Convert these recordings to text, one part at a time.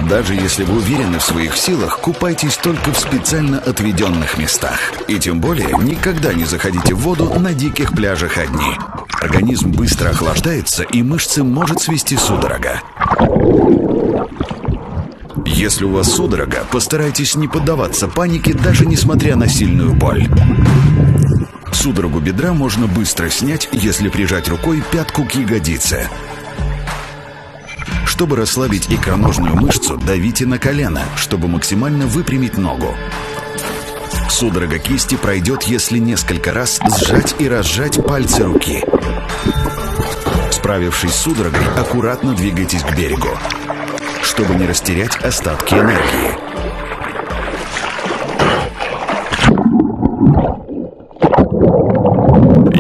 Даже если вы уверены в своих силах, купайтесь только в специально отведенных местах. И тем более никогда не заходите в воду на диких пляжах одни. Организм быстро охлаждается, и мышцы может свести судорога. Если у вас судорога, постарайтесь не поддаваться панике, даже несмотря на сильную боль. Судорогу бедра можно быстро снять, если прижать рукой пятку к ягодице. Чтобы расслабить икроножную мышцу, давите на колено, чтобы максимально выпрямить ногу. Судорога кисти пройдет, если несколько раз сжать и разжать пальцы руки. Справившись с судорогой, аккуратно двигайтесь к берегу, чтобы не растерять остатки энергии.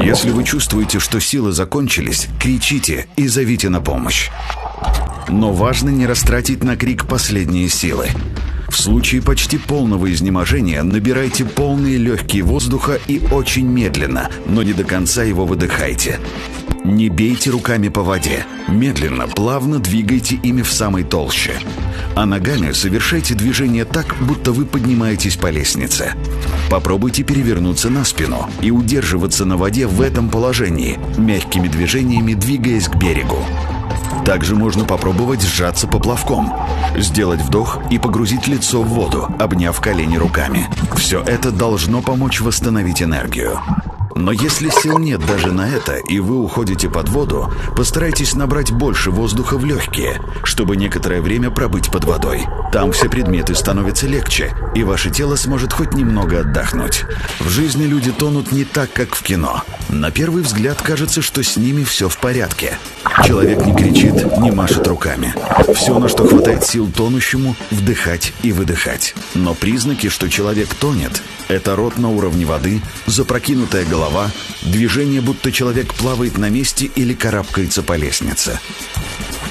Если вы чувствуете, что силы закончились, кричите и зовите на помощь. Но важно не растратить на крик последние силы. В случае почти полного изнеможения набирайте полные легкие воздуха и очень медленно, но не до конца его выдыхайте. Не бейте руками по воде. Медленно, плавно двигайте ими в самой толще. А ногами совершайте движение так, будто вы поднимаетесь по лестнице. Попробуйте перевернуться на спину и удерживаться на воде в этом положении, мягкими движениями двигаясь к берегу. Также можно попробовать сжаться поплавком, сделать вдох и погрузить лицо в воду, обняв колени руками. Все это должно помочь восстановить энергию. Но если сил нет даже на это, и вы уходите под воду, постарайтесь набрать больше воздуха в легкие, чтобы некоторое время пробыть под водой. Там все предметы становятся легче, и ваше тело сможет хоть немного отдохнуть. В жизни люди тонут не так, как в кино. На первый взгляд кажется, что с ними все в порядке. Человек не кричит, не машет руками. Все, на что хватает сил тонущему, вдыхать и выдыхать. Но признаки, что человек тонет, это рот на уровне воды, запрокинутая голова, движение, будто человек плавает на месте или карабкается по лестнице.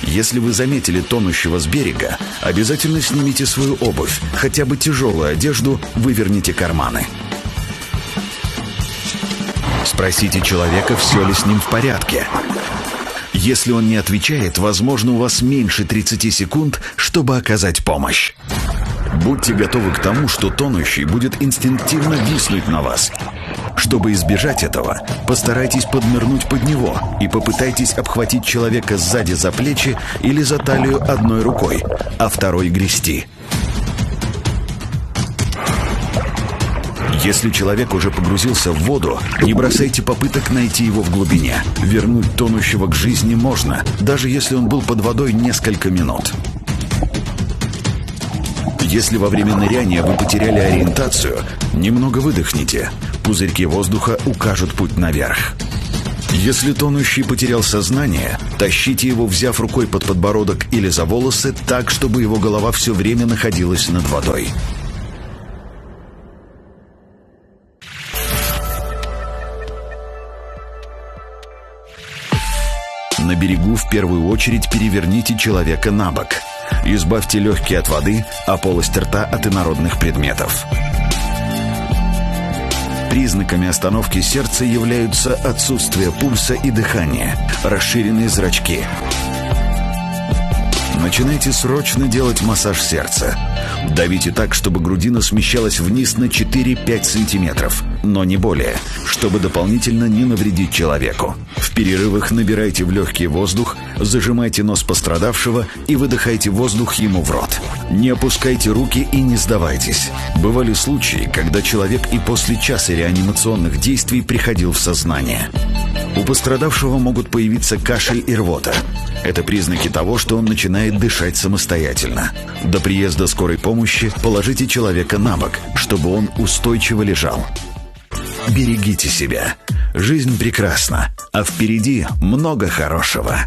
Если вы заметили тонущего с берега, обязательно снимите свою обувь, хотя бы тяжелую одежду, выверните карманы. Спросите человека, все ли с ним в порядке. Если он не отвечает, возможно, у вас меньше 30 секунд, чтобы оказать помощь. Будьте готовы к тому, что тонущий будет инстинктивно виснуть на вас. Чтобы избежать этого, постарайтесь поднырнуть под него и попытайтесь обхватить человека сзади за плечи или за талию одной рукой, а второй грести. Если человек уже погрузился в воду, не бросайте попыток найти его в глубине. Вернуть тонущего к жизни можно, даже если он был под водой несколько минут. Если во время ныряния вы потеряли ориентацию, немного выдохните. Пузырьки воздуха укажут путь наверх. Если тонущий потерял сознание, тащите его, взяв рукой под подбородок или за волосы, так, чтобы его голова все время находилась над водой. На берегу в первую очередь переверните человека на бок. Избавьте легкие от воды, а полость рта от инородных предметов. Признаками остановки сердца являются отсутствие пульса и дыхания, расширенные зрачки. Начинайте срочно делать массаж сердца. Давите так, чтобы грудина смещалась вниз на 4-5 сантиметров, но не более, чтобы дополнительно не навредить человеку. В перерывах набирайте в легкий воздух, зажимайте нос пострадавшего и выдыхайте воздух ему в рот. Не опускайте руки и не сдавайтесь. Бывали случаи, когда человек и после часа реанимационных действий приходил в сознание. У пострадавшего могут появиться кашель и рвота. Это признаки того, что он начинает дышать самостоятельно. До приезда скорой помощи положите человека на бок, чтобы он устойчиво лежал. Берегите себя. Жизнь прекрасна, а впереди много хорошего.